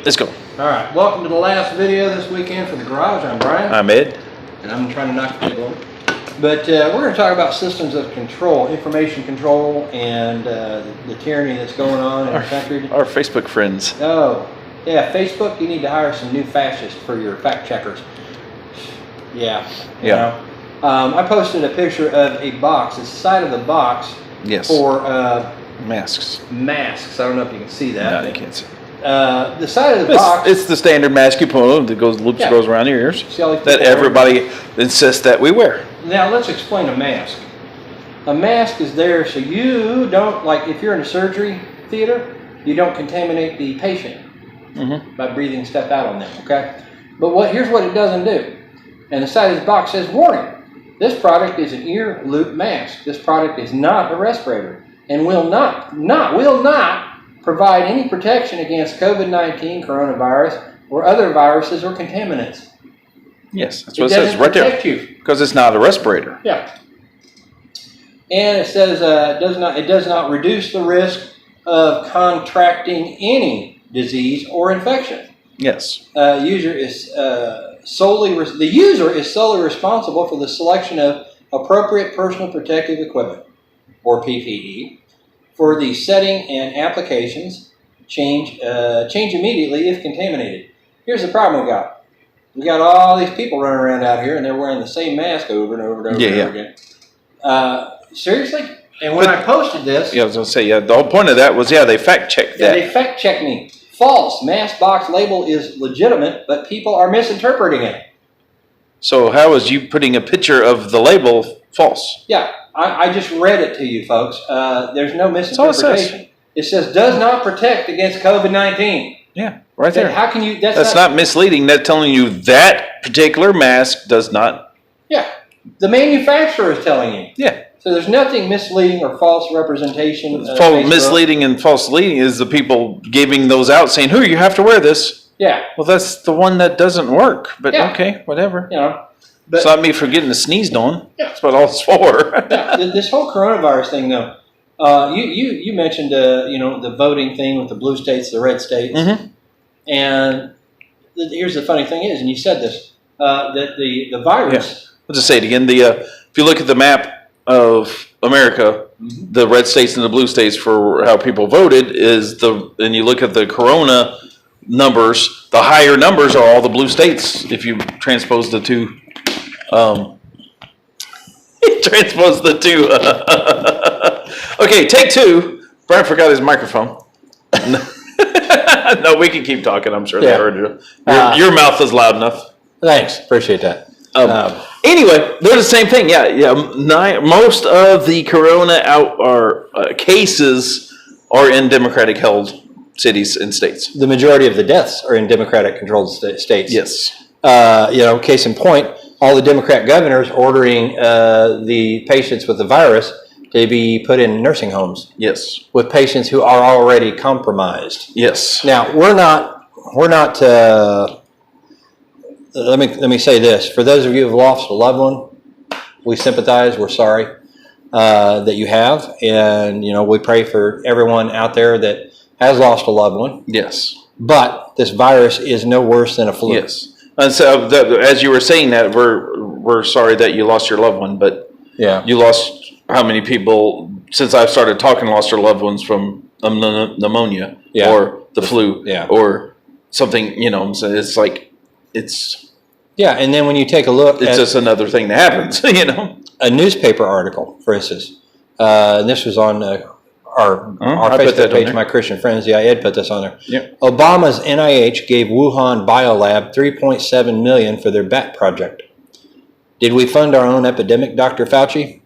Let's go. All right, welcome to the last video this weekend for the garage. I'm Brian. I'm Ed. And I'm trying to knock the table over. But we're going to talk about systems of control, information control, and the tyranny that's going on in our country. Our Facebook friends. Oh, yeah, Facebook, you need to hire some new fascists for your fact checkers. Yeah. You know. I posted a picture of a box, the side of the box for masks. Masks. I don't know if you can see that. No, you can't see. The side of the box. It's the standard mask you put on that goes around your ears. That everybody insists that we wear. Now let's explain a mask. A mask is there so you don't, like if you're in a surgery theater, you don't contaminate the patient by breathing stuff out on them, okay? But here's what it doesn't do. And the side of the box says, warning, this product is an ear loop mask. This product is not a respirator and will not provide any protection against COVID-19, coronavirus, or other viruses or contaminants. Yes, that's what it says right there. Because it's not a respirator. Yeah. And it says it does not reduce the risk of contracting any disease or infection. Yes. The user is solely responsible for the selection of appropriate personal protective equipment, or PPE, for the setting and applications. Change immediately if contaminated. Here's the problem we got. We got all these people running around out here, and they're wearing the same mask over and over and over again. Seriously? And when I posted this... Yeah, I was going to say, the whole point of that was, they fact-checked that. Yeah, they fact-checked me. False. Mask box label is legitimate, but people are misinterpreting it. So how is you putting a picture of the label false? Yeah, I just read it to you, folks. There's no misinterpretation. It says, does not protect against COVID-19. Yeah, right there. How can you... That's not misleading. That's telling you that particular mask does not... Yeah, the manufacturer is telling you. Yeah. So there's nothing misleading or false representation. Misleading and false leading is the people giving those out saying, you have to wear this. Yeah. Well, that's the one that doesn't work. But okay, whatever. You know, it's not me for getting sneezed on. Yeah. That's what all it's for. This whole coronavirus thing, though, you mentioned, the voting thing with the blue states, the red states. And here's the funny thing is, and you said this, that the virus... I'll just say it again. If you look at the map of America, the red states and the blue states for how people voted and you look at the corona numbers, the higher numbers are all the blue states. If you transpose the two, okay, take two. Brian forgot his microphone. No, we can keep talking. I'm sure they heard it. Your mouth is loud enough. Thanks, appreciate that. Anyway, they're the same thing. Most of the corona cases are in Democratic-held cities and states. The majority of the deaths are in Democratic-controlled states. Yes. Case in point, all the Democrat governors ordering the patients with the virus to be put in nursing homes. Yes. With patients who are already compromised. Yes. Now, we're not. Let me say this: for those of you who have lost a loved one, we sympathize. We're sorry that you have, and we pray for everyone out there that has lost a loved one. Yes. But this virus is no worse than a flu. Yes. And so, as you were saying that, we're sorry that you lost your loved one, but you lost how many people since I've started talking lost their loved ones from pneumonia or the flu or something. So it's like. And then when you take a look, it's just another thing that happens. A newspaper article, for instance, and this was on our Facebook page, My Christian Friends. Yeah, Ed put this on there. Yeah. Obama's NIH gave Wuhan Biolab $3.7 million for their bat project. Did we fund our own epidemic, Dr. Fauci?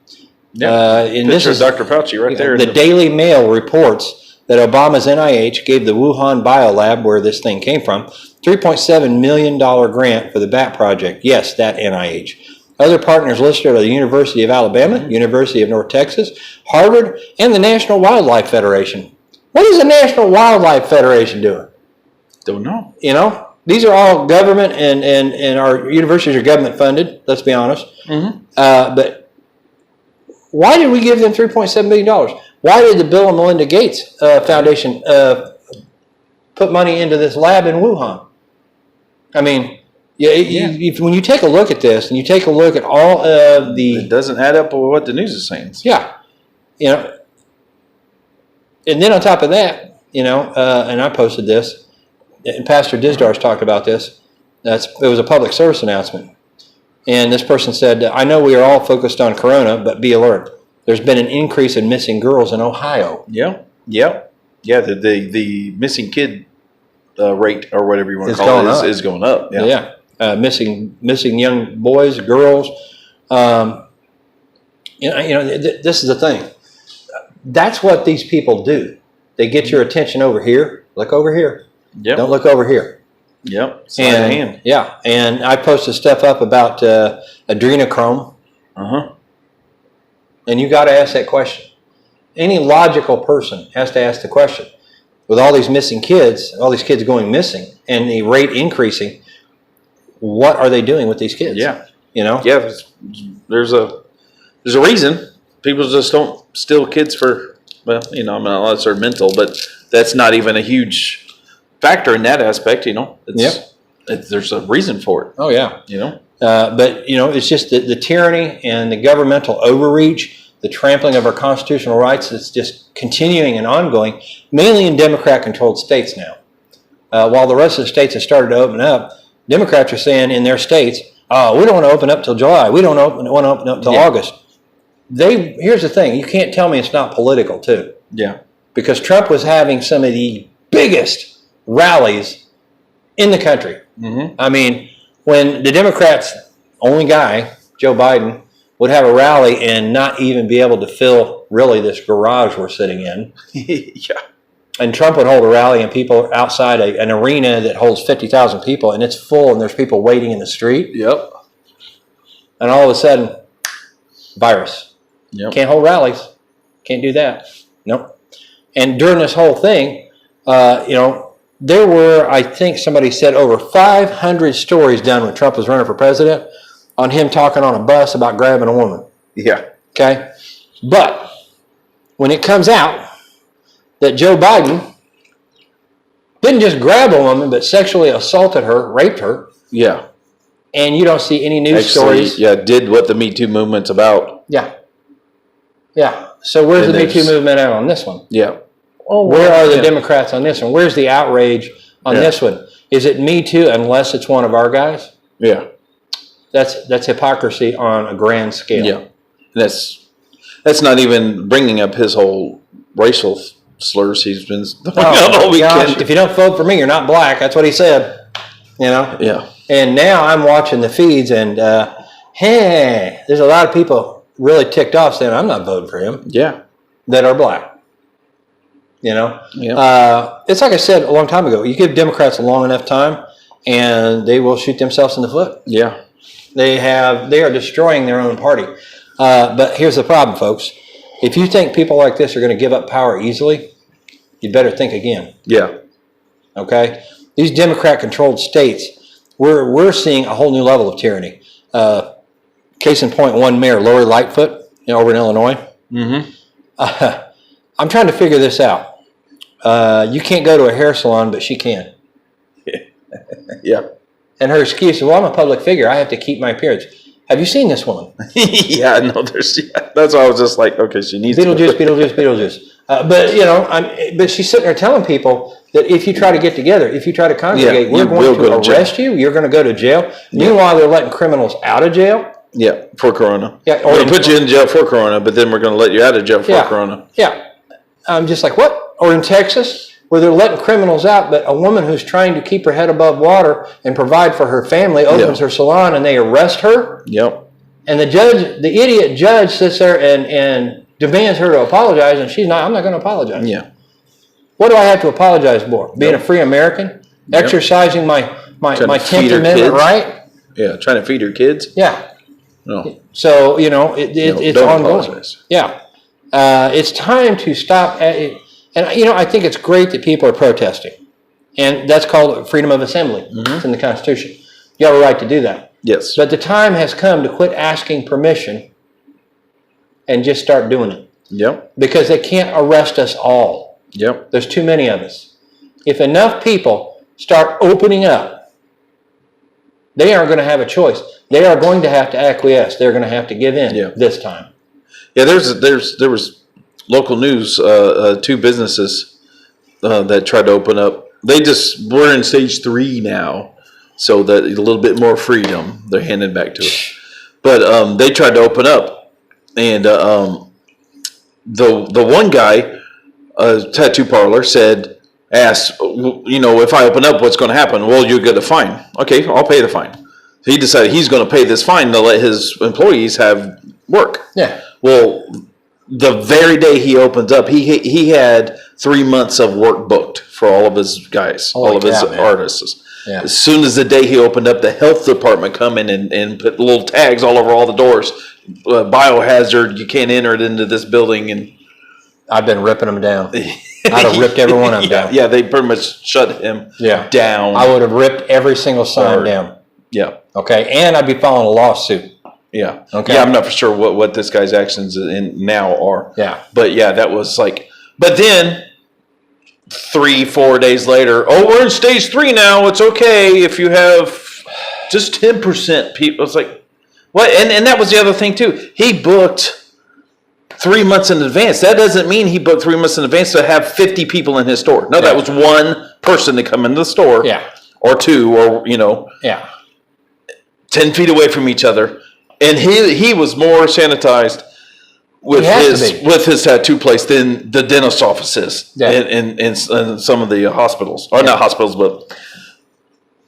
Yeah. This is Dr. Fauci right there. The Daily Mail reports that Obama's NIH gave the Wuhan Biolab, where this thing came from, $3.7 million grant for the BAT project. Yes, that NIH. Other partners listed are the University of Alabama, University of North Texas, Harvard, and the National Wildlife Federation. What is the National Wildlife Federation doing? Don't know. These are all government, and our universities are government funded, let's be honest. But why did we give them $3.7 million? Why did the Bill and Melinda Gates Foundation put put money into this lab in Wuhan. I mean, when you take a look at this and you take a look at all of the... It doesn't add up with what the news is saying. Yeah. You know, and then on top of that, you know, and I posted this, and Pastor Disdar's talked about this. It was a public service announcement. And this person said, I know we are all focused on Corona, but be alert. There's been an increase in missing girls in Ohio. Yeah. The missing kid rate, or whatever you want to call it, is going up. Missing young boys, girls. This is the thing. That's what these people do. They get your attention over here. Look over here. Yep. Don't look over here. Yep. And I posted stuff up about adrenochrome. And you got to ask that question. Any logical person has to ask the question. With all these missing kids, all these kids going missing, and the rate increasing, what are they doing with these kids? Yeah. You know? Yeah. There's a reason. People just don't steal kids for, well, you know, I mean, unless they're mental, but that's not even a huge factor in that aspect, you know. There's a reason for it. Oh, yeah. You know? But, you know, it's just the tyranny and the governmental overreach, the trampling of our constitutional rights that's just continuing and ongoing, mainly in Democrat-controlled states now. While the rest of the states have started to open up, Democrats are saying in their states, oh, we don't want to open up till July. We don't want to open up till August. Here's the thing. You can't tell me it's not political, too. Yeah. Because Trump was having some of the biggest rallies in the country. I mean, when the Democrats' only guy, Joe Biden, would have a rally and not even be able to fill really this garage we're sitting in. Yeah. And Trump would hold a rally and people outside an arena that holds 50,000 people and it's full and there's people waiting in the street. Yep. And all of a sudden, virus. Yep. Can't hold rallies. Can't do that. Nope. And during this whole thing, you know, there were, I think somebody said, over 500 stories done when Trump was running for president on him talking on a bus about grabbing a woman. Yeah. Okay? But when it comes out that Joe Biden didn't just grab a woman, but sexually assaulted her, raped her. Yeah. And you don't see any news stories. Yeah, did what the Me Too movement's about. Yeah. Yeah. So where's the Me Too movement at on this one? Yeah. Where are the Democrats on this one? Where's the outrage on this one? Is it Me Too unless it's one of our guys? Yeah. That's hypocrisy on a grand scale. Yeah. That's not even bringing up his whole racial slurs he's been all weekend. Gosh, if you don't vote for me, you're not black. That's what he said. You know? Yeah. And now I'm watching the feeds and, hey, there's a lot of people really ticked off saying, I'm not voting for him. Yeah. That are black. You know? Yeah. It's like I said a long time ago. You give Democrats a long enough time and they will shoot themselves in the foot. Yeah. They are destroying their own party. But here's the problem, folks. If you think people like this are going to give up power easily, you better think again. Yeah. Okay? These Democrat-controlled states, we're seeing a whole new level of tyranny. Case in point, one mayor, Lori Lightfoot, over in Illinois. Mm-hmm. I'm trying to figure this out. You can't go to a hair salon, but she can. Yeah. And her excuse is, well, I'm a public figure. I have to keep my appearance. Have you seen this woman? Yeah, no, that's why I was just like, okay, she needs Beetlejuice. But, you know, but she's sitting there telling people that if you try to get together, if you try to congregate, we're going to arrest you. You're going to go to jail. Meanwhile, they're letting criminals out of jail. Yeah, for Corona. Yeah, we're going to put you in jail for Corona, but then we're going to let you out of jail for Corona. Yeah. I'm just like, what? Or in Texas, where they're letting criminals out, but a woman who's trying to keep her head above water and provide for her family opens her salon and they arrest her. Yep. And the idiot judge sits there and demands her to apologize, and she's not, I'm not going to apologize. Yeah. What do I have to apologize for? Being a free American? Exercising my 10th Amendment right? Yeah, trying to feed her kids? Yeah. No. So, you know, it's ongoing. Apologize. Yeah. It's time to stop. And, you know, I think it's great that people are protesting. And that's called freedom of assembly. Mm-hmm. It's in the Constitution. You have a right to do that. Yes. But the time has come to quit asking permission and just start doing it. Yep. Because they can't arrest us all. Yep. There's too many of us. If enough people start opening up, they aren't going to have a choice. They are going to have to acquiesce. They're going to have to give in this time. Yeah, there was local news, 2 businesses that tried to open up. We're in stage 3 now, so that a little bit more freedom they're handing back to us. But they tried to open up, and the one guy, tattoo parlor, asked, if I open up, what's going to happen? Well, you'll get a fine. Okay, I'll pay the fine. He decided he's going to pay this fine to let his employees have work. Yeah. Well, the very day he opens up, he had 3 months of work booked for all of his guys, all of his artists. Yeah. As soon as the day he opened up, the health department come in and put little tags all over all the doors. Biohazard, you can't enter it into this building. And I've been ripping them down. I'd have ripped every one of them down. Yeah, they pretty much shut him down. I would have ripped every single sign down. Yeah. Okay, and I'd be filing a lawsuit. Yeah. Okay. Yeah, I'm not for sure what this guy's actions now are. Yeah. But yeah, that was like, but then 3-4 days later, we're in stage 3 now. It's okay if you have just 10% people. It's like, what? And that was the other thing too. He booked 3 months in advance. That doesn't mean he booked 3 months in advance to have 50 people in his store. No, that was one person to come into the store. Yeah. Or 2, or 10 feet away from each other. And he was more sanitized with his tattoo place than the dentist offices in some of the hospitals, or not hospitals, but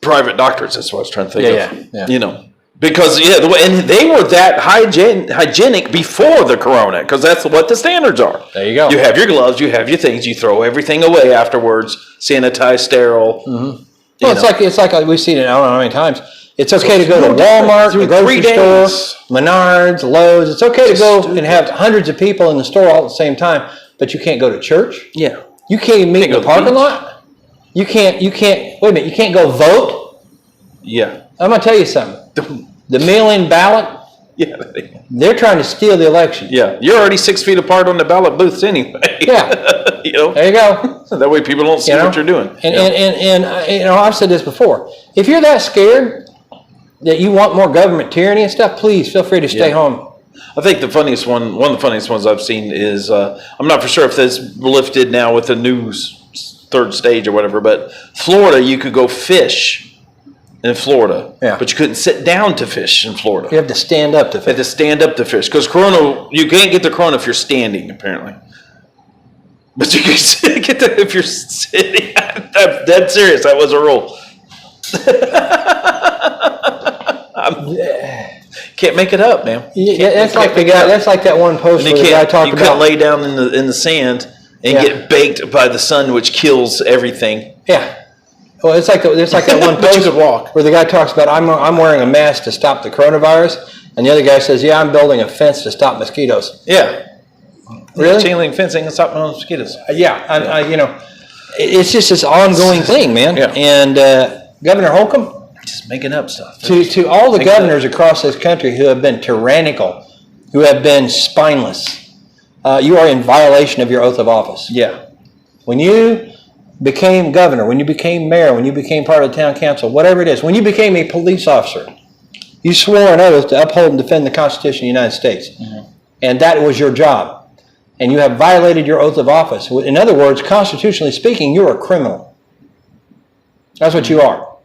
private doctors. That's what I was trying to think of. Yeah. Because and they were that hygienic before the corona, because that's what the standards are. There you go. You have your gloves, you have your things, you throw everything away afterwards, sanitized, sterile. Mm-hmm. Well, it's like we've seen it. I don't know how many times. It's okay to go to Walmart, the grocery store, Menards, Lowe's. It's okay to go and have hundreds of people in the store all at the same time, but you can't go to church. Yeah. You can't even meet in the parking lot. You can't, wait a minute, you can't go vote? Yeah. I'm going to tell you something. The mail-in ballot, they're trying to steal the election. Yeah. You're already 6 feet apart on the ballot booths anyway. Yeah. There you go. That way people don't see what you're doing. And I've said this before. If you're that scared that you want more government tyranny and stuff, please feel free to stay home. I think one of the funniest ones I've seen is, I'm not for sure if this lifted now with the new 3rd stage or whatever, but Florida, you could go fish in Florida, but you couldn't sit down to fish in Florida. You have to stand up to fish. You have to stand up to fish, because corona, you can't get the corona if you're standing, apparently. But you can get that if you're sitting. I'm dead serious. That was a rule. Can't make it up, man. Yeah, that's like the guy. That's like that one post where the guy talked about. You can't lay down in the sand and get baked by the sun, which kills everything. Yeah. Well, it's like that one post you could walk. where the guy talks about I'm wearing a mask to stop the coronavirus, and the other guy says, "Yeah, I'm building a fence to stop mosquitoes." Yeah. Really? Chain link fencing and stop mosquitoes. It's just this ongoing thing, man. Yeah. And Governor Holcomb, just making up stuff. To all the governors across this country who have been tyrannical, who have been spineless, you are in violation of your oath of office. Yeah. When you became governor, when you became mayor, when you became part of the town council, whatever it is, when you became a police officer, you swore an oath to uphold and defend the Constitution of the United States. Mm-hmm. And that was your job. And you have violated your oath of office. In other words, constitutionally speaking, you're a criminal. That's what you are.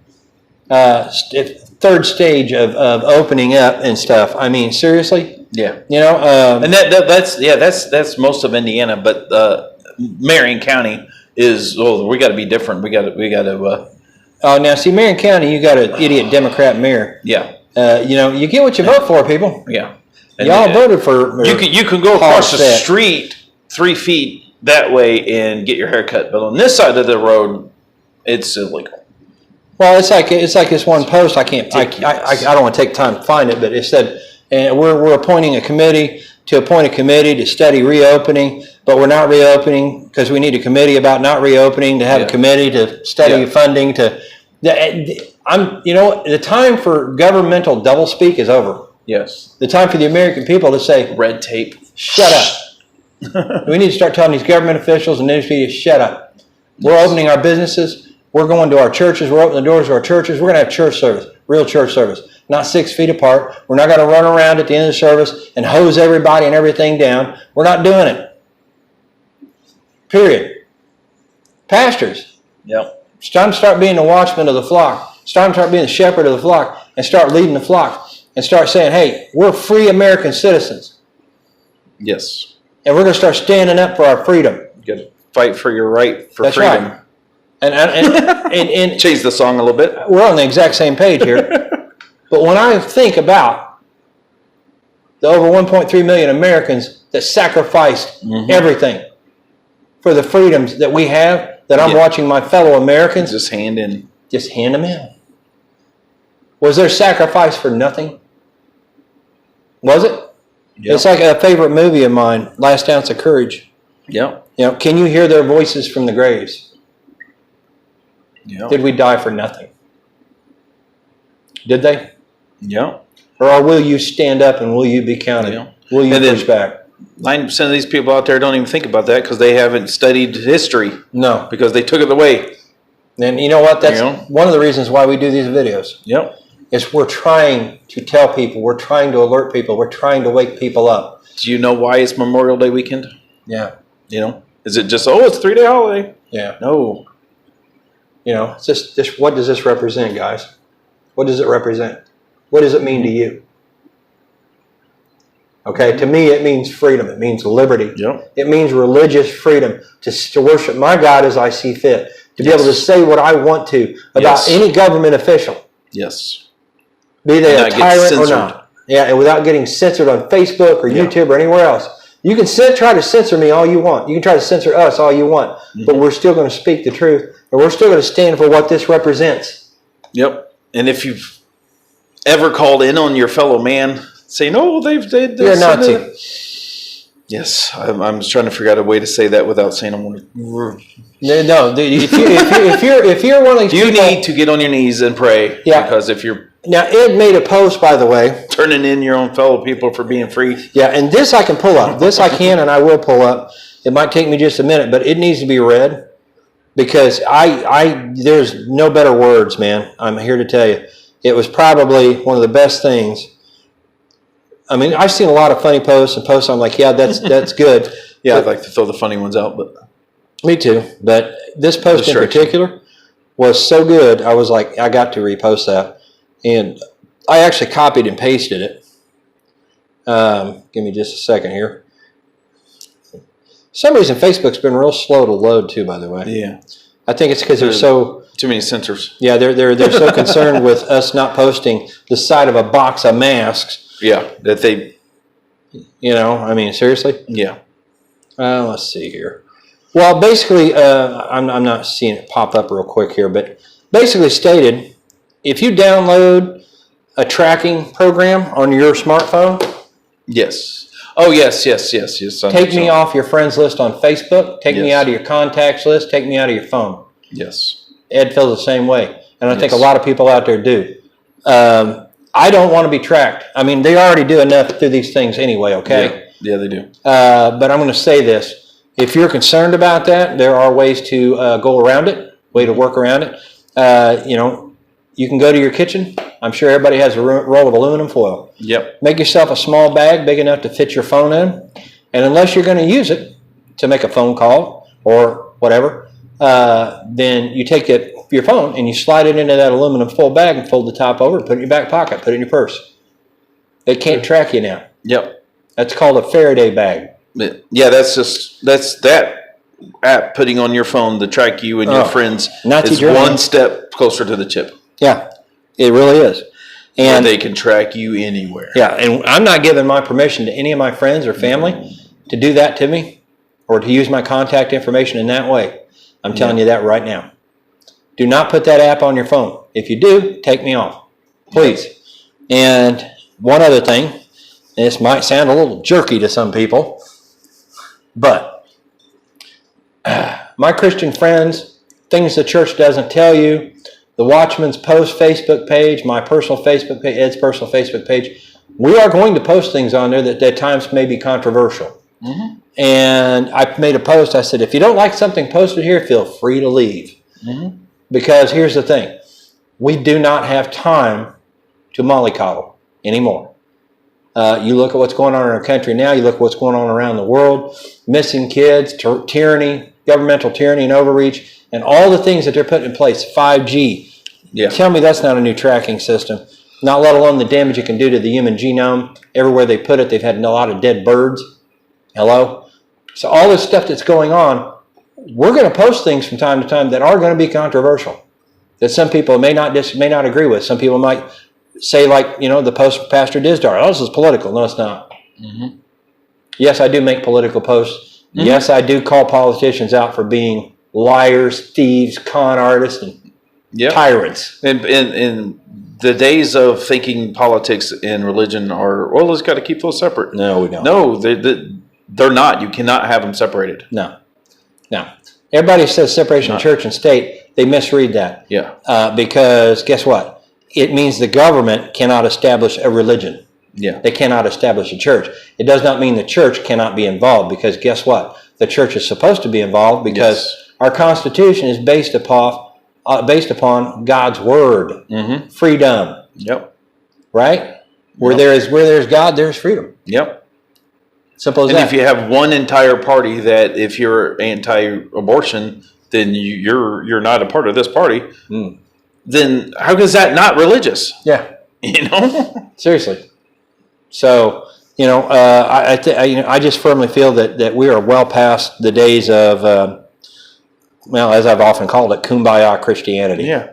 3rd stage of opening up and stuff. I mean, seriously? Yeah. And that's most of Indiana, but Marion County is, we got to be different. We got to. Now see, Marion County, you got an idiot Democrat mayor. Yeah. You get what you vote for, people. Yeah. And y'all voted for. You can go across the street 3 feet that way and get your hair cut, but on this side of the road, it's illegal. Well, it's like this one post. I don't want to take time to find it, but it said, we're appointing a committee to study reopening, but we're not reopening because we need a committee about not reopening, to have a committee to study funding to. The time for governmental doublespeak is over. Yes. The time for the American people to say, red tape. Shut up. We need to start telling these government officials and news media, shut up. We're opening our businesses. We're going to our churches. We're opening the doors to our churches. We're going to have church service, real church service, not 6 feet apart. We're not going to run around at the end of the service and hose everybody and everything down. We're not doing it. Period. Pastors. Yep. It's time to start being the watchman of the flock. It's time to start being the shepherd of the flock and start leading the flock and start saying, hey, we're free American citizens. Yes. And we're going to start standing up for our freedom. You got to fight for your right for That's freedom. Right. And change the song a little bit. We're on the exact same page here. But when I think about the over 1.3 million Americans that sacrificed everything for the freedoms that we have, that I'm watching my fellow Americans just hand them in. Was their sacrifice for nothing? Was it? Yep. It's like a favorite movie of mine, Last Ounce of Courage. Yep. You know, can you hear their voices from the graves? Yep. Did we die for nothing? Did they? Yeah. Or will you stand up and will you be counted? Yeah. Will you push back? 90% of these people out there don't even think about that because they haven't studied history. No. Because they took it away. And you know what? That's one of the reasons why we do these videos. Yep. Is we're trying to tell people, we're trying to alert people, we're trying to wake people up. Do you know why it's Memorial Day weekend? Yeah. You know? Is it just, it's a 3-day holiday? Yeah. No. You know, it's just what does this represent, guys? What does it represent? What does it mean to you? Okay, to me it means freedom. It means liberty. Yep. It means religious freedom to worship my God as I see fit. To be able to say what I want to about any government official. Yes. Be they a tyrant or not. Yeah, and without getting censored on Facebook or YouTube or anywhere else. You can try to censor me all you want. You can try to censor us all you want. But we're still going to speak the truth. And we're still going to stand for what this represents. Yep. And if you've ever called in on your fellow man saying, they're you're a Nazi. Yes. I'm just trying to figure out a way to say that without saying a word. No, if you're one of these you people, need to get on your knees and pray. Yeah. Because if you're now, Ed made a post, by the way. Turning in your own fellow people for being free. Yeah, and this I can pull up. This I can and I will pull up. It might take me just a minute, but it needs to be read because there's no better words, man. I'm here to tell you. It was probably one of the best things. I mean, I've seen a lot of funny posts and posts. I'm like, yeah, that's good. Yeah, I'd like to throw the funny ones out, but me too. But this post in particular was so good. I was like, I got to repost that. And I actually copied and pasted it. Give me just a second here. For some reason, Facebook's been real slow to load too, by the way. Yeah. I think it's because they're so... Too many censors. Yeah, they're so concerned with us not posting the side of a box of masks. Yeah, that they... You know, I mean, seriously? Yeah. Let's see here. Well, basically, I'm not seeing it pop up real quick here, but basically stated... If you download a tracking program on your smartphone, yes. Oh, yes. Take me off your friends list on Facebook. Take me out of your contacts list. Take me out of your phone. Yes. Ed feels the same way, and I think a lot of people out there do. I don't want to be tracked. I mean, they already do enough through these things anyway. Okay. Yeah, they do. But I'm going to say this: if you're concerned about that, there are ways to go around it. Way to work around it. You know. You can go to your kitchen. I'm sure everybody has a roll of aluminum foil. Yep. Make yourself a small bag big enough to fit your phone in. And unless you're going to use it to make a phone call or whatever, then you take your phone and you slide it into that aluminum foil bag and fold the top over, put it in your back pocket, put it in your purse. They can't track you now. Yep. That's called a Faraday bag. Yeah, that's that app putting on your phone to track you and your friends is one step closer to the chip. Yeah, it really is. And they can track you anywhere. Yeah, and I'm not giving my permission to any of my friends or family to do that to me or to use my contact information in that way. I'm telling you that right now. Do not put that app on your phone. If you do, take me off, please. And one other thing, and this might sound a little jerky to some people, but my Christian friends, things the church doesn't tell you, the Watchman's Post Facebook page, my personal Facebook page, Ed's personal Facebook page, we are going to post things on there that at times may be controversial. And I made a post. I said, if you don't like something posted here, feel free to leave. Because here's the thing. We do not have time to mollycoddle anymore. You look at what's going on in our country now. You look at what's going on around the world. Missing kids, tyranny, governmental tyranny and overreach, and all the things that they're putting in place. 5G. Yeah. Tell me that's not a new tracking system. Not let alone the damage it can do to the human genome. Everywhere they put it, they've had a lot of dead birds. Hello? So all this stuff that's going on, we're going to post things from time to time that are going to be controversial, that some people may not agree with. Some people might say, like, the post Pastor Dizdar, oh, this is political. No, it's not. Yes, I do make political posts. Yes, I do call politicians out for being liars, thieves, con artists, and tyrants. And the days of thinking politics and religion are, well, let's got to keep those separate. No, we don't. No, they're not. You cannot have them separated. No. Everybody says separation of church and state. They misread that. Yeah. Because guess what? It means the government cannot establish a religion. Yeah. They cannot establish a church. It does not mean the church cannot be involved, because guess what? The church is supposed to be involved because our Constitution is based upon God's word. Freedom. Yep. Right? Where there's God, there's freedom. Yep. Simple as that. And if you have one entire party that, if you're anti-abortion, then you're not a part of this party, then how is that not religious? Yeah. Seriously. So, I just firmly feel that we are well past the days of, as I've often called it, kumbaya Christianity. Yeah.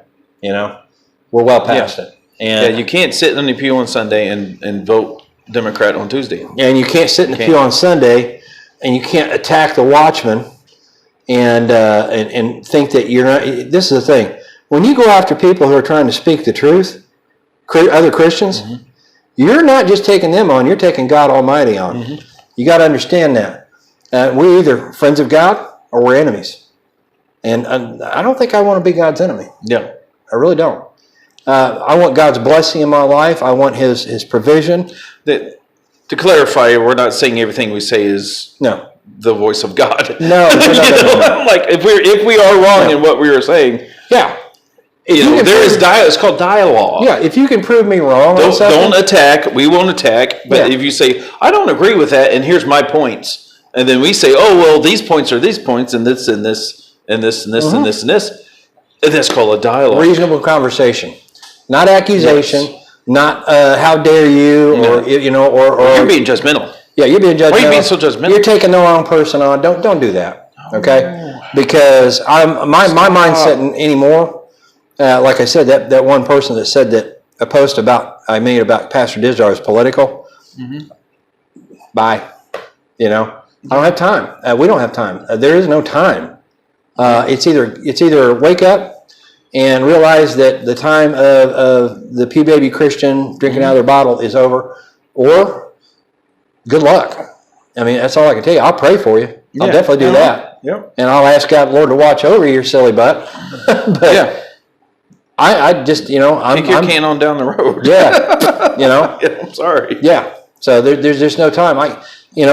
We're well past it. And you can't sit in the pew on Sunday and vote Democrat on Tuesday. And you can't sit in the pew on Sunday, and you can't attack the watchman and think that you're not. This is the thing. When you go after people who are trying to speak the truth, other Christians, you're not just taking them on, you're taking God Almighty on. You got to understand that. We're either friends of God or we're enemies. And I don't think I want to be God's enemy. Yeah. I really don't. I want God's blessing in my life. I want His provision. To clarify, we're not saying everything we say is the voice of God. No. Like, if we are wrong in what we were saying, there is it's called dialogue. Yeah, if you can prove me wrong, don't attack. We won't attack. But if you say, I don't agree with that, and here's my points, and then we say, oh well, these points are these points, and this and this and this and this and this and this, and that's called a dialogue. Reasonable conversation, not accusation, not how dare you, or you're being judgmental. Yeah, you're being judgmental. Why are you being so judgmental? You're taking the wrong person on. Don't do that. Okay, because my mindset anymore. Like I said, that one person that said that a post I made about Pastor Dizdar is political. Bye. I don't have time. We don't have time. There is no time. It's either wake up and realize that the time of the pew baby Christian drinking out of their bottle is over, or good luck. I mean, that's all I can tell you. I'll pray for you. I'll definitely do that. Yep. And I'll ask God, Lord, to watch over your silly butt. But I just, I'm can on down the road. Yeah. I'm sorry. Yeah. So there's just no time. And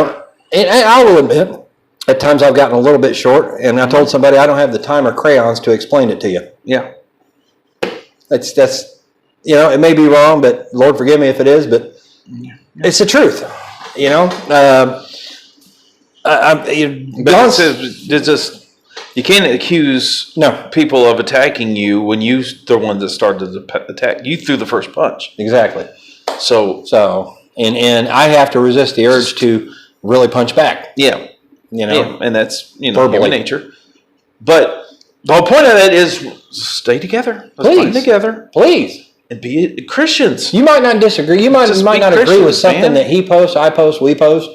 I will admit, at times I've gotten a little bit short, and I told somebody I don't have the time or crayons to explain it to you. Yeah. That's it may be wrong, but Lord forgive me if it is, but it's the truth. You can't accuse people of attacking you when you're the one that started the attack. You threw the first punch. Exactly. So and I have to resist the urge to really punch back. Yeah. And that's verbally. Human nature. But the whole point of that is stay together. Let's fight together. Please. And be Christians. You might not disagree. You might not agree with something that he posts, I post, we post.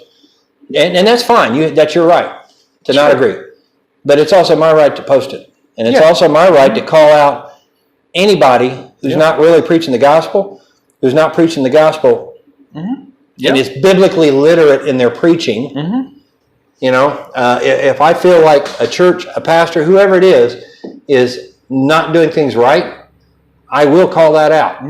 And that's fine. That's your right to not agree. But it's also my right to post it. And it's also my right to call out anybody who's not really preaching the gospel, who's not preaching the gospel, and is biblically literate in their preaching. If I feel like a church, a pastor, whoever it is not doing things right, I will call that out.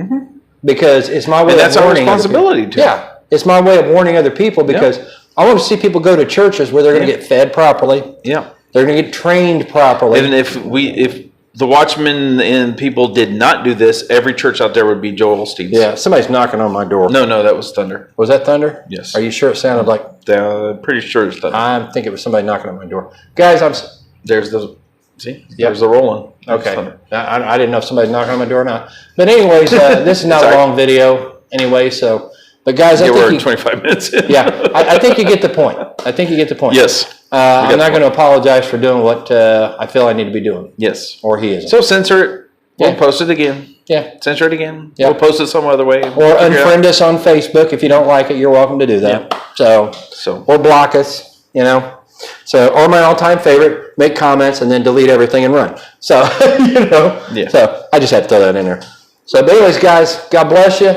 Because it's my way of warning. And that's our responsibility too. Yeah. It's my way of warning other people, because I want to see people go to churches where they're going to get fed properly. Yeah. They're going to get trained properly. Even if the watchmen and people did not do this, every church out there would be Joel Osteen's. Yeah, somebody's knocking on my door. No, that was thunder. Was that thunder? Yes. Are you sure it sounded like? Pretty sure it's thunder. I think it was somebody knocking on my door. Guys, There's the rolling. Okay. I didn't know if somebody's knocking on my door or not. But anyways, this is not a long video anyway, so. But guys, I we're think 25 minutes in. Yeah, I think you get the point. Yes. I'm not going to apologize for doing what I feel I need to be doing. Yes. Or he isn't. So censor it. We'll post it again. Yeah. Censor it again. Yeah. We'll post it some other way. Or unfriend us on Facebook. If you don't like it, you're welcome to do that. Yeah. So. Or block us, So, or my all-time favorite, make comments and then delete everything and run. So, Yeah. So, I just had to throw that in there. So, but anyways, guys, God bless you.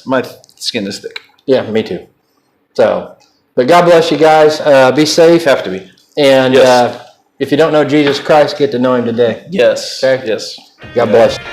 My skin is thick. Yeah, me too. So, but God bless you guys. Be safe. Have to be. And Yes. If you don't know Jesus Christ, get to know him today. Yes. Okay? Yes. God bless you.